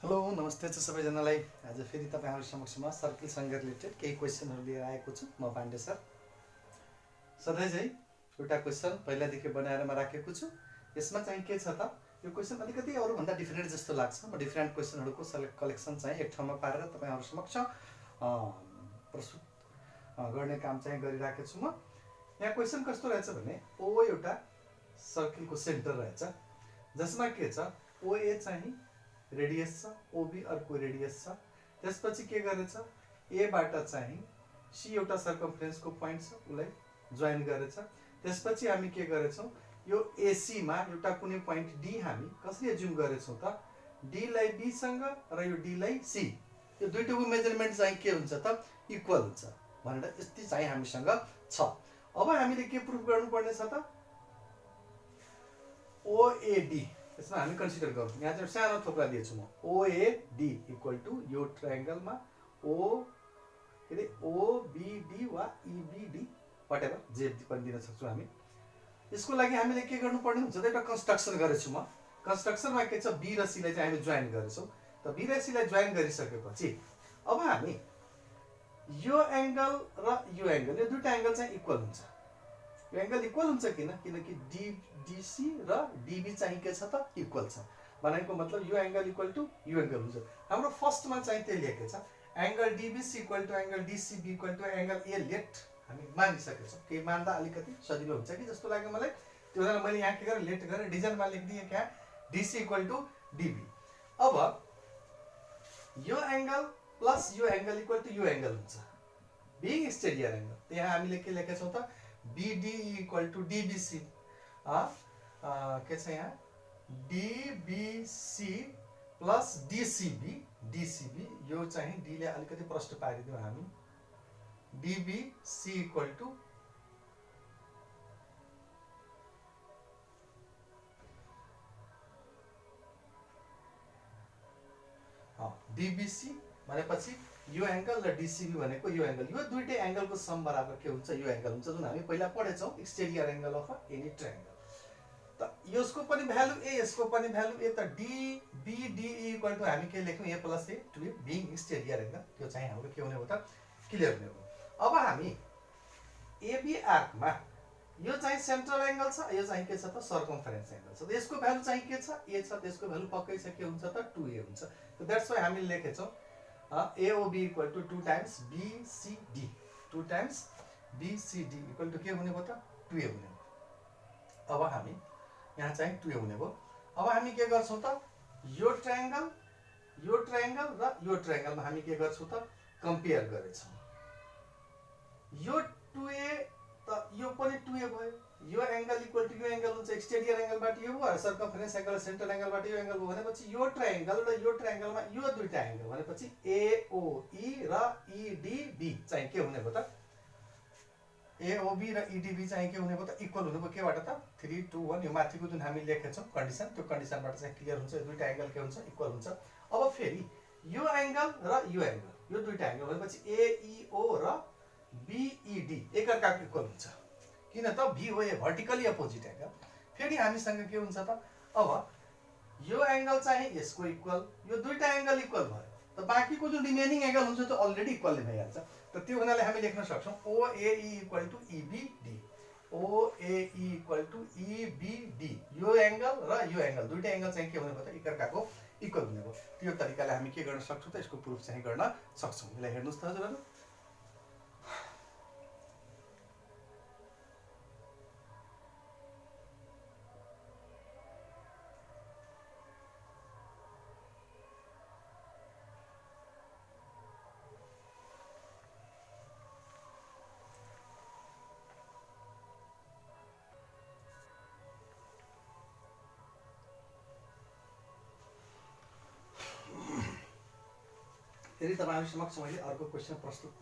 Hello नमस्ते सबैजनालाई। आज फेरि तपाईहरु समक्षमा सर्कलसँग रिलेटेड केही क्वेशनहरु लिएर आएको छु। म पाण्डे सर। सधैँ चाहिँ एउटा क्वेशन पहिलादेखि बनाएर म राखेको छु। यसमा चाहिँ के छ त, यो क्वेशन अलिकति अरु भन्दा डिफरेन्ट जस्तो लाग्छ। म डिफरेन्ट क्वेशनहरुको कलेक्सन चाहिँ एक ठाउँमा पारेर तपाईहरु समक्ष प्रस्तुत गर्ने काम चाहिँ गरिराखेको छु म। यहाँ क्वेशन कस्तो रहेछ भने ओ एउटा सर्कलको सेन्टर रहेछ, जसमा के छ ओए चाहिँ रेडियस छ, ओबी अर्को रेडियस छ। त्यसपछि के गरेछ, ए बाट चाहिँ सी एउटा सर्कम्फरेन्सको प्वाइन्ट छ, उलाई जोइन गरेछ। त्यसपछि हामी के गरेछौं, यो एसी मा एउटा कुनै प्वाइन्ट डी हामी कसरी एज्युम गरेछौं त, डी लाई बी सँग र यो डी लाई सी, यो दुईटैको मेजरमेन्ट चाहिँ के हुन्छ त, इक्वल हुन्छ भनेर यति चाहिँ हामीसँग छ। अब हामीले के प्रुफ गर्नुपर्ने छ त, ओएडी यसमा हामी कन्सिडर गरौँ। यहाँ चाहिँ सानो थोप्रा दिएछु म, ओएडी इक्वल टु यो ट्रायंगलमा ओ के रे ओबीडी वा ईबीडी व्हाटएभर जे पनि दिन सक्छौं हामी। यसको लागि हामीले के गर्नुपर्ने हुन्छ त, एउटा कन्स्ट्रक्सन गरेछु म। कन्स्ट्रक्सनमा के छ, बी र सी लाई चाहिँ हामी जोइन गरेछौं। त बी र सी लाई जोइन गरिसकेपछि अब हामी यो एंगल र यो एंगल, यो दुईटा एंगल चाहिँ इक्वल हुन्छ। यो एंगल इक्वल हुन्छ किनकि डीसी र डीबी चाहिँ के छ त, इक्वल छ। भनेको मतलब यो एंगल इक्वल टु यो एंगल हुन्छ। हाम्रो फर्स्टमा चाहिँ त्यो लेखेको छ, angle DBC equal to angle DCB equal to angle A let हामी मानिसकेका छौं। के मान्दा अलिकति सजिलो हुन्छ कि जस्तो लाग्यो मलाई। त्यो भएर मैले यहाँ के गरेँ, लेट गरेर डिजाइनमा लेखिदिएँ क्या, डीसी इक्वल टु डीबी। अब यो एंगल प्लस यो एंगल इक्वल टु यो एंगल हुन्छ, बिइङ स्टेडियर एंगल। त्यहाँ हामीले के लेखेका छौं त, BD इक्वल टु DBC, के छ यहाँ DBC प्लस DCB, यो चाहिँ D ले अलिकति प्रष्ट पारिदियौ हामी, DBC इक्वल टु DBC भनेपछि यो एंगल र डीसीबी भनेको यो एंगल, यो दुईटै एंगलको सम बराबर के हुन्छ, यो एंगल हुन्छ, जुन हामी पहिला पढेछौं, exterior angle of any triangle. त यसको पनि भ्यालु ए, यसको पनि भ्यालु ए। त DBD इक्वल टु हामी के लेख्यौं, a plus a two being exterior angle. त्यो चाहिँ हाम्रो के हुने हो त, क्लियर हुने हो। अब हामी एबी आर्कमा यो चाहिँ सेन्ट्रल एंगल छ, यो चाहिँ के छ त, सर्कम्फरेन्स एंगल छ। त यसको भ्यालु चाहिँ के छ, ए छ। त्यसको भ्यालु पक्कै छ के हुन्छ त, 2a हुन्छ। त दैट्स व्हाई हामीले लेखेछौं AOB equal to 2 times BCD, 2 times BCD equal to के हुने भयो त, 2a हुने भयो। अब हामी यहाँ चाहिँ 2a हुने भयो। अब हामी के गर्छौं त, यो ट्रायंगल र यो ट्रायंगलमा हामी के गर्छौं त, कम्पेयर गरेछौं। यो 2a त यो पनि 2a भयो। यो एंगल इक्वल टु यो एंगल हुन्छ, एक्सटेरियर एंगलबाट यो भयो, सर्कम्फरेन्स एंगल सेन्ट्रल एंगलबाट यो एंगल भयो भनेपछि यो ट्रायंगल र यो ट्रायंगलमा यो दुईटा एंगल भनेपछि AOE र EDB चाहिँ के हुने भयो त, AOB र EDB चाहिँ के हुने भयो त, इक्वल हुने भयो। केबाट त, 3 2 1, यो माथिको जुन हामी लेखेछौं कन्डिसन, त्यो कन्डिसनबाट चाहिँ क्लियर हुन्छ, यो दुईटा एंगल के हुन्छ, इक्वल हुन्छ। अब फेरि यो एंगल र यो एंगल, यो दुईटा एंगल भनेपछि AEO र BED एकअर्काको इक्वल हुन्छ। किन त, VOA भर्टिकली अपोजिट एंगल। फेरि हामीसँग के हुन्छ त, अब यो एंगल चाहिँ यसको इक्वल, यो दुईटा एंगल इक्वल भयो। त बाँकीको जुन रिमेनिङ एंगल हुन्छ त्यो अलरेडी इक्वल नै भइहाल्छ। त त्यो हुनाले हामी लेख्न सक्छौं OAE equal to EBD, OAE equal to EBD। यो एंगल र यो एंगल दुईटा एंगल चाहिँ के हुने भयो त, एकअर्काको इक्वल हुने भयो। त्यो तरिकाले हामी के गर्न सक्छौं त, यसको प्रुफ चाहिँ गर्न सक्छौं। यसलाई हेर्नुस् त हजुरहरु। फेरि तपाईहरु समक्ष मैले अर्को क्वेशन प्रस्तुत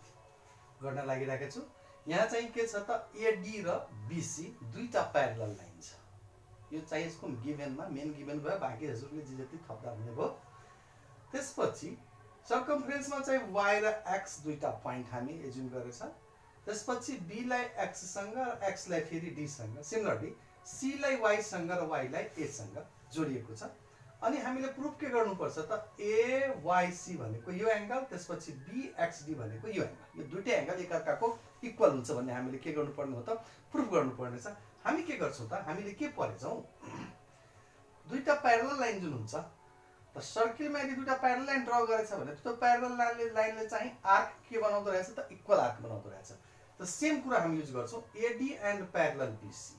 गर्न लागिरहेको छु। यहाँ चाहिँ के छ त, AD र BC दुईटा प्यारलल लाइन छ। यो चाहिँ यसको गिभनमा मेन गिभन भयो, बाँकी हजुरले जे जति थप्दा हुने भयो। त्यसपछि सर्कम्फरेन्समा चाहिँ y र x दुईटा प्वाइन्ट हामी एज्युम गरेछ। त्यसपछि b लाई x सँग र x लाई फेरि d सँग, सिमिलरली c लाई y सँग र y लाई a सँग जोडिएको छ। अनि हामीले प्रुफ के गर्नुपर्छ त एवाइसी भनेको यो एंगल त्यसपछि बीएक्सडी भनेको यो एंगल यो दुईटै एंगल एकअर्काको इक्वल हुन्छ भन्ने हामीले के गर्नुपर्ने हो त प्रुफ गर्नुपर्ने छ। हामी के गर्छौं त हामीले के पढेछौं दुईटा प्यारलल लाइन जुन हुन्छ त सर्कलमा यदि दुईटा प्यारलल लाइन ड्रा गरेछ भने त्यो प्यारलल लाइनले चाहिँ आर्क के बनाउँदो रहेछ त इक्वल आर्क बनाउँदो रहेछ। त सेम कुरा हामी युज गर्छौं एडी एन्ड प्यारलल बीसी।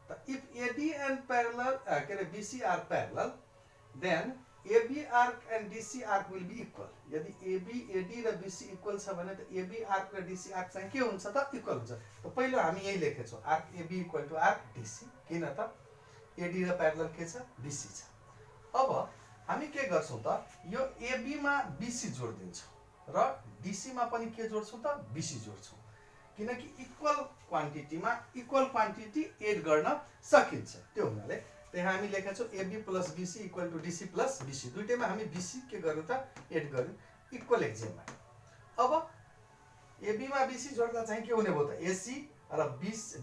त इफ एडी एन्ड प्यारलल के रे BC are parallel then AB arc and DC arc will be equal। यदि AB AD र BC इक्वल छ भने त AB arc र DC arc चाहिँ के हुन्छ त इक्वल हुन्छ। त पहिलो हामी यही लेखेछौं arc AB equal to arc DC किन त AD र प्यारलल के छ BC छ। अब हामी के गर्छौं त यो AB मा BC जोड दिन्छौं र DC मा पनि के जोड्छौं त BC जोड्छौं किनकि इक्वल क्वान्टिटीमा इक्वल क्वान्टिटी एड गर्न सकिन्छ। त्यो हुनाले त्यहाँ हामी लेखेका छौं AB plus BC equal to DC plus BC दुईटैमा हामी BC के गर्यौं त एड गर्यौं इक्वल एक्जिममा। अब AB मा BC जोड्दा चाहिँ के हुने भयो त AC र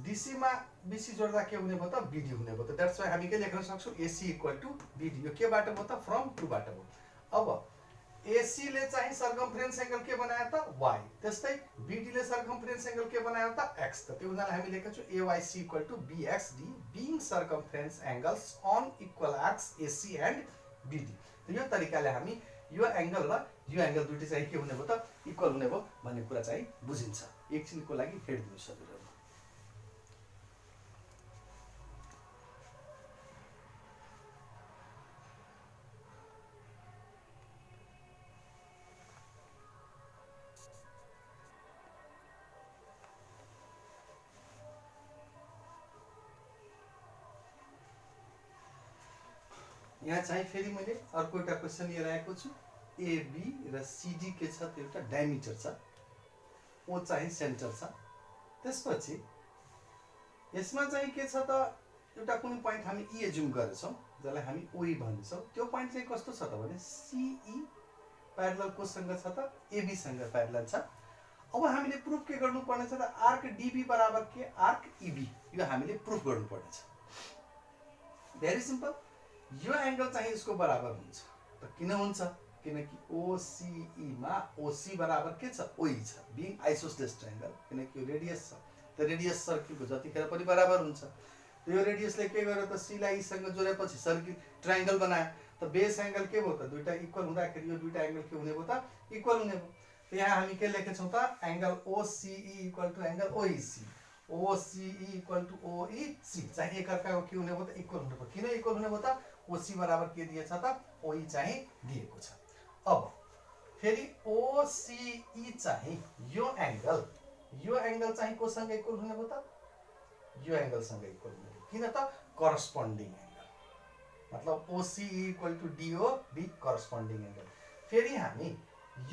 DC मा BC जोड्दा के हुने भयो त BD हुने भयो त। दैट्स व्हाई हामी के लेख्न सक्छौं AC इक्वल टु BD। यो के बाट भयो त फ्रम 2 बाट भयो। अब AC ले चाहिँ सर्कमफरेन्स एंगल के बनायो त y त्यस्तै BD ले सर्कमफरेन्स एंगल के बनायो त x। त त्यो हुनाले हामी लेखेका छौं AYC equal to BXD being circumference angles on equal arcs AC and BD। त यो तरिकाले हामी यो एंगल र यो एंगल दुईटै चाहिँ के हुने भयो त इक्वल हुने भयो भन्ने कुरा चाहिँ बुझिन्छ। एकछिनको लागि हेड दिनुस् हजुरहरु। यहाँ चाहिँ फेरि मैले अर्को एउटा क्वेशन लिएर आएको छु AB र CD के छ त्यो एउटा डायमिटर छ O चाहिँ सेन्टर छ। त्यसपछि यसमा चाहिँ के छ त एउटा कुनै पॉइन्ट हामी E एज्युम गरेछौं जसलाई हामी OE भन्छौं। त्यो पॉइन्ट चाहिँ कस्तो छ त भने CE प्यारलल कोसँग छ त AB सँग प्यारलल छ। अब हामीले प्रुफ के गर्नुपर्ने छ त आर्क DB बराबर के आर्क EB यो हामीले प्रुफ गर्नुपर्ने छ। भेरी सिम्पल यो एंगल चाहिँ यसको बराबर हुन्छ। त किन हुन्छ किनकि OCE मा OC बराबर के छ OE छ बीइङ आइसोसेलेस ट्रायंगल किनकि यो रेडियस छ। त रेडियस सर्कलको जतिखेर पनि बराबर हुन्छ। त यो रेडियसले के गर्यो त C लाई E सँग जोडेपछि सर्कल ट्रायंगल बनायो। त बेस एंगल के भयो त दुईटा इक्वल हुँदाखेरि यो दुईटा एंगल के हुने भयो त इक्वल हुने भयो। त यहाँ हामी के लेखेछौं त angle OCE equal to angle OEC OCE equal to OEC चाहिँ एकअर्काको के हुने भयो त इक्वल हुने भयो। किन इक्वल हुने भयो त OC बराबर के दिएछ त OE चाहिँ दिएको छ। अब फेरि OCE चाहिँ यो एंगल चाहिँ कोसँग इक्वल हुने भयो त यो एंगल सँग इक्वल हुने भयो। किन त करस्पोन्डिङ एंगल मतलब OCE equal to DOB corresponding angle. फेरि हामी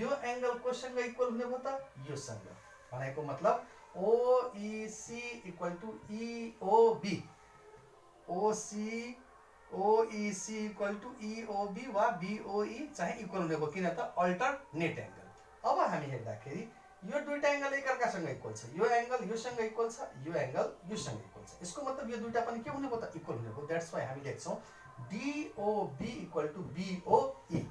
यो एंगल कोसँग इक्वल हुने भयो त यो सँग भनेको मतलब OEC equal to EOB OEC equal to EOB वा BOE चाहिँ इक्वल हुने भयो। किन त अल्टरनेट एंगल। अब हामी हेर्दाखेरि यो दुईटा एंगल एकअर्कासँग इक्वल छ। यो एंगल योसँग इक्वल छ यो एंगल योसँग इक्वल छ। यसको मतलब यो दुईटा पनि के हुने भयो त इक्वल हुने भयो। दैट्स व्हाई हामी लेख्छौं DOB equal to BOE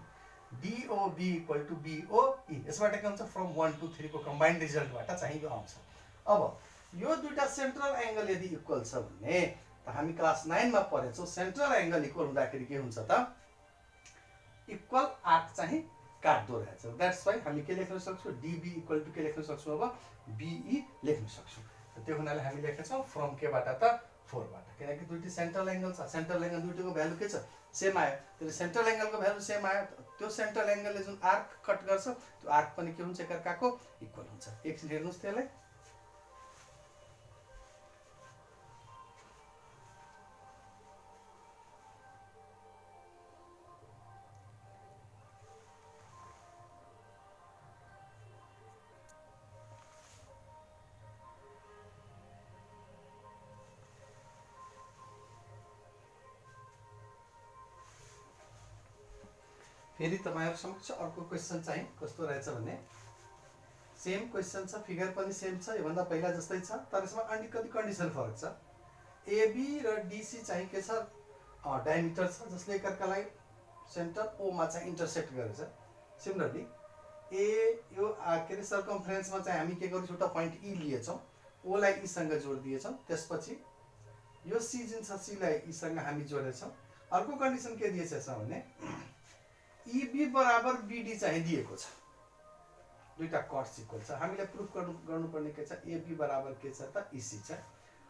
DOB equal to BOE। यसबाट के हुन्छ फ्रम 1 to 3 को कम्बाइन्ड रिजल्टबाट चाहिँ यो आउँछ। अब यो दुईटा सेन्ट्रल एंगल यदि इक्वल छ भने त हामी क्लास 9 मा पढेछौं सेन्ट्रल एंगल इक्वल हुँदाखेरि के हुन्छ त इक्वल आर्क चाहिँ काट्दो रहेछ। दैट्स व्हाई हामी के लेख्न सक्छौं DB इक्वल टु के लेख्न सक्छौं अब BE लेख्न सक्छौं। त त्यो हुनाले हामी लेखेछौं फ्रम के बाट त 4 बाट किनकि दुईटै सेन्ट्रल एंगल छ। सेन्ट्रल एंगल दुईटैको भ्यालु के छ सेम आयो। त्यसले सेन्ट्रल एंगलको भ्यालु सेम आयो। त्यो सेन्ट्रल एंगलले जुन आर्क कट गर्छ त्यो आर्क पनि के हुन्छ एकअर्काको इक्वल हुन्छ। एकछिन हेर्नुस् त्यसलाई। फेरि तपाईहरु समक्ष अर्को क्वेशन चाहिँ कस्तो रहेछ भने सेम क्वेशन छ फिगर पनि सेम छ यो भन्दा पहिला जस्तै छ तर यसमा अलिकति कन्डिसन फरक छ। AB र DC चाहिँ के छ डायमिटर छ जसले एकअर्कालाई सेन्टर ओ मा चाहिँ इन्टरसेक्ट गरेछ। सिमिलरली ए यो के अरे सर्कमफरेन्समा चाहिँ हामी के गर्छौँ त पोइन्ट ई लिएछौँ, ओ लाई ई सँग जोड दिएछौँ, त्यसपछि यो सी जुन छ सी लाई ई सँग हामी जोडेछौँ। अर्को कन्डिसन के दिएछ भने ईबी बराबर बीडी चाहिँ दिएको छ, दुईटा कट्स इक्वल छ। हामीले प्रुफ गर्नुपर्ने के छ, एबी बराबर के छ त इसी छ।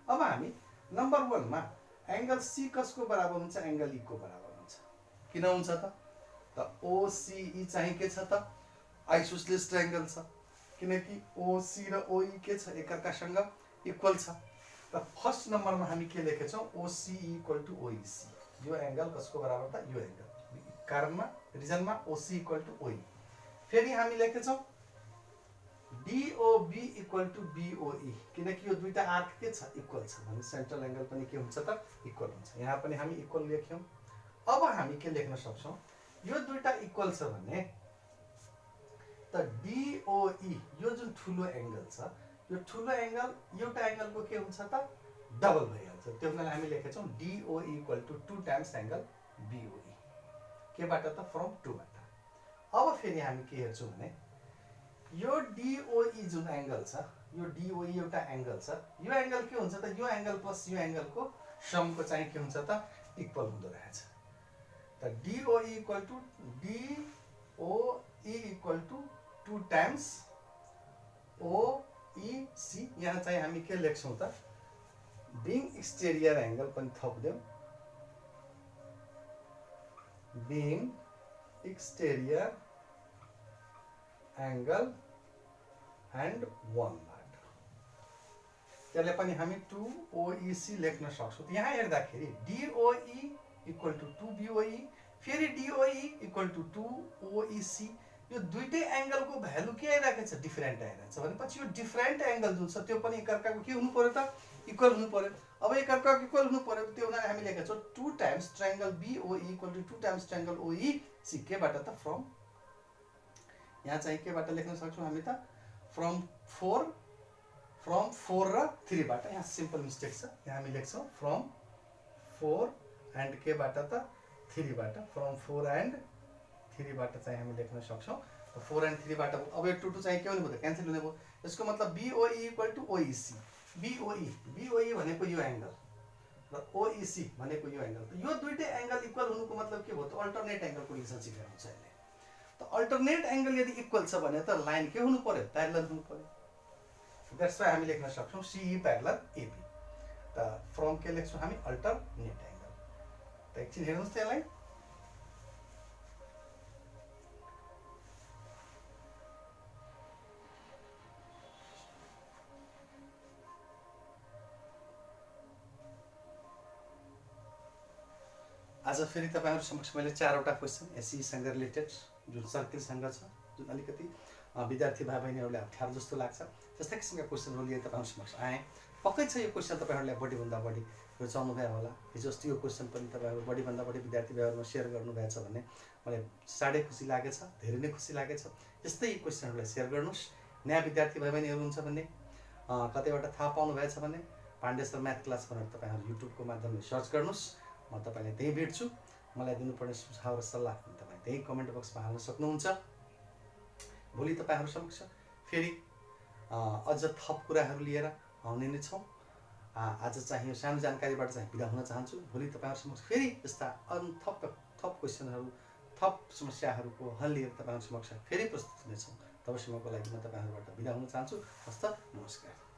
अब हामी नम्बर 1 मा एंगल सी कसको बराबर हुन्छ, एंगल ई को बराबर हुन्छ। किन हुन्छ त ओसीई चाहिँ के छ त आइसोसलेस ट्रायंगल छ, किनकि ओसी र ओई के छ एकअर्कासँग इक्वल छ। त फर्स्ट नम्बरमा हामी के लेखेछौँ, ओसी इक्वल टु ओईसी। यो एंगल कसको बराबर त, यो एंगल कारणमा रिजनमा ओसी इक्वल टु ओई। फेरि हामी लेखेछौँ डीओबी इक्वल टु बीओई, किनकि यो दुईटा आर्क के छ इक्वल छ भने सेन्ट्रल एंगल पनि के हुन्छ त इक्वल हुन्छ। यहाँ पनि हामी इक्वल लेख्यौँ। अब हामी के लेख्न सक्छौँ, यो दुईटा इक्वल छ भने त डीओई यो जुन ठुलो एंगल छ, यो ठुलो एंगल एउटा एंगलको के हुन्छ त डबल भइहाल्छ। त्यो हुनाले हामी लेखेछौँ DOE equal to 2 times angle BOE, केबाट त फ्रम 2 बाट। अब फेरि हामी के हेर्छौँ भने यो डीओई जुन एंगल छ, यो डीओई एउटा एंगल छ, यो एंगल के हुन्छ त यो एंगल प्लस यो एंगलको समको चाहिँ के हुन्छ त इक्वल हुँदो रहेछ। त DOE equal to DOE equal to 2 times OEC. यहाँ चाहिँ हामी के लेख्छौँ त बीइङ एक्सटेरियर एंगल पनि थप्दियौँ, बीइङ एक्सटेरियर एंगल एंड 1 बाट त्यसले पनि हामी 2 ओईसी लेख्न सक्छौँ। यहाँ हेर्दाखेरि डीओई इक्वल टु 2 बीओई, फेरि डीओई इक्वल टु 2 ओईसी। यो दुईटै एंगलको भ्यालु के आइरहेको छ, डिफरेन्ट आइरहेको छ भनेपछि यो डिफरेन्ट एंगल जुन छ त्यो पनि एकअर्काको के हुनु पर्यो त इक्वल हुनु पर्यो। अब एकअर्काको इक्वल हुनु पर्यो, त्यो हुनाले हामी लेखेका छौँ 2 times triangle BOE equal to 2 times triangle OEC. केबाट त फ्रम, यहाँ चाहिँ केबाट लेख्न सक्छौँ हामी त फ्रम 4 र 3 बाट। यहाँ सिम्पल मिस्टेक छ, यहाँ हामी लेख्छौँ फ्रम 4 एन्ड केबाट त 3 बाट। फ्रम 4 एन्ड 3 बाट चाहिँ हामी लेख्न सक्छौँ। 4 एन्ड 3 बाट अब यो 2 चाहिँ के हुने भयो, क्यान्सल हुने भयो। यसको मतलब बीओई इक्वल टु ओईसी। बीओई भनेको यो एंगल र ओईसी भनेको यो एंगल। यो दुईटै एंगल इक्वल हुनुको मतलब के भयो त अल्टरनेट एंगलको रिलेसनशिप हेर्नुहुन्छ यसले। त अल्टरनेट एंगल यदि इक्वल छ भने त लाइन के हुनु पर्यो, प्यारलल हुनु पर्यो। द्याट्स वाइ हामी लेख्न सक्छौँ सीई प्यारलल एबी। त फ्रम के लेख्छौँ हामी अल्टरनेट एंगल। त एकछिन हेर्नुहोस् त्यसलाई, आज फेरि तपाईहरु समक्ष मैले 4वटा क्वेशन एसई सँग रिलेटेड जुन सर्कलसँग छ, जुन अलिकति विद्यार्थी भाइ बहिनीहरुले अप्ठ्यारो जस्तो लाग्छ त्यस्तै किसिमका क्वेशनहरु लिएर तपाईहरु समक्ष आए। पक्कै छ यो क्वेशन तपाईहरुले बढी भन्दा बढी रुचाउनु भयो होला। हिजो अस्ति यो क्वेशन पनि तपाईहरु बढी भन्दा बढी विद्यार्थी भाइहरुमा शेयर गर्नु भएछ भन्ने मलाई साढे खुसी लागेछ, धेरै नै खुसी लागेछ। यस्तै क्वेशनहरुलाई शेयर गर्नुस्। नयाँ विद्यार्थी भाइ बहिनीहरु हुन्छ भने कतैबाट थाहा पाउनु भएछ भने पाण्डे सर म्याथ क्लास भनेर तपाईहरु युट्युब को माध्यमले सर्च गर्नुस्। म तपाईलाई त्यही भेट्छु। मलाई दिनुपर्ने सुझाव र सल्लाह तपाई त्यही कमेन्ट बक्समा हाल्न सक्नुहुन्छ। भोलि तपाईहरु समक्ष फेरि अझ थप कुराहरु लिएर आउने नै छौं। आज चाहिँ यो सानो जानकारीबाट चाहिँ बिदा हुन चाहन्छु। भोलि तपाईहरु समक्ष फेरि यस्ता थप क्वेशनहरु, थप समस्याहरुको हल लिएर तपाईहरु समक्ष फेरि प्रस्तुत हुनेछौं। तबसम्मको लागि म तपाईहरुबाट बिदा हुन चाहन्छु। हस्त नमस्कार।